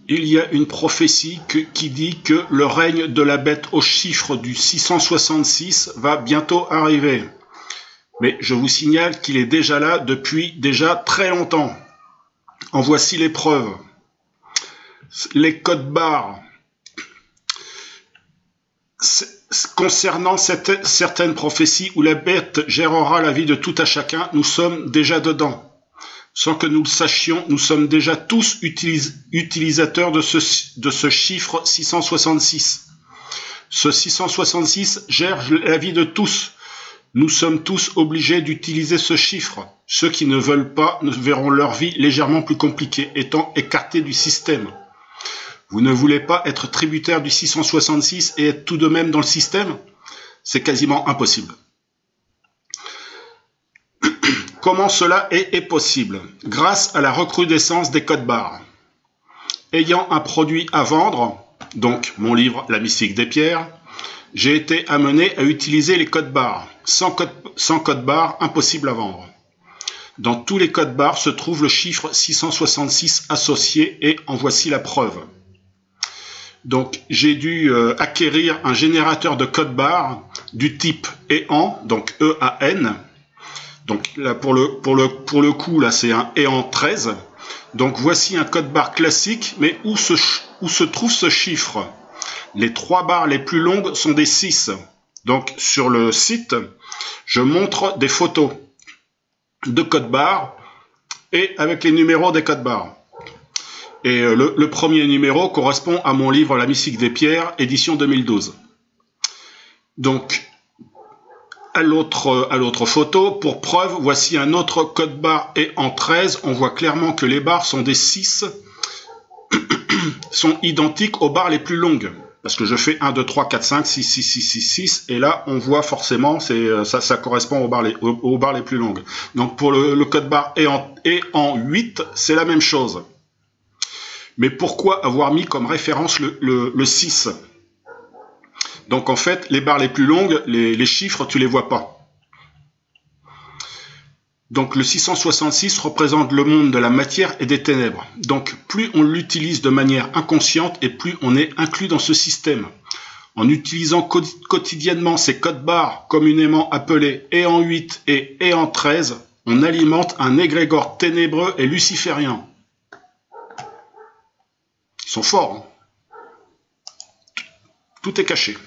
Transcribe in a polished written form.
Il y a une prophétie qui dit que le règne de la bête au chiffre du 666 va bientôt arriver. Mais je vous signale qu'il est déjà là depuis déjà très longtemps. En voici les preuves. Les codes barres. Concernant certaines prophéties où la bête gérera la vie de tout à chacun, nous sommes déjà dedans. Sans que nous le sachions, nous sommes déjà tous utilisateurs de ce chiffre 666. Ce 666 gère la vie de tous. Nous sommes tous obligés d'utiliser ce chiffre. Ceux qui ne veulent pas verront leur vie légèrement plus compliquée, étant écartés du système. Vous ne voulez pas être tributaire du 666 et être tout de même dans le système? C'est quasiment impossible. Comment cela est possible? Grâce à la recrudescence des codes barres. Ayant un produit à vendre, donc mon livre La mystique des pierres, j'ai été amené à utiliser les codes barres. Sans code barre, impossible à vendre. Dans tous les codes barres se trouve le chiffre 666 associé et en voici la preuve. Donc j'ai dû acquérir un générateur de code barre du type EAN, donc E-A-N. Donc là pour le coup là c'est un EAN 13. Donc voici un code barre classique, mais où se trouve ce chiffre? Les 3 barres les plus longues sont des 6. Donc sur le site, je montre des photos de code barre et avec les numéros des codes barres. Et le premier numéro correspond à mon livre La mystique des pierres, édition 2012. Donc, à l'autre photo, pour preuve, voici un autre code barre et en 13. On voit clairement que les barres sont des 6, sont identiques aux barres les plus longues. Parce que je fais 1, 2, 3, 4, 5, 6, 6, 6, 6, 6. Et là, on voit forcément, ça correspond aux barres les plus longues. Donc, pour le code barre et en 8, c'est la même chose. Mais pourquoi avoir mis comme référence le 6? Donc en fait, les barres les plus longues, les chiffres, tu les vois pas. Donc le 666 représente le monde de la matière et des ténèbres. Donc plus on l'utilise de manière inconsciente et plus on est inclus dans ce système. En utilisant quotidiennement ces codes barres communément appelés et en 8 et en 13, on alimente un égrégore ténébreux et luciférien. Ils sont forts, hein. Tout est caché.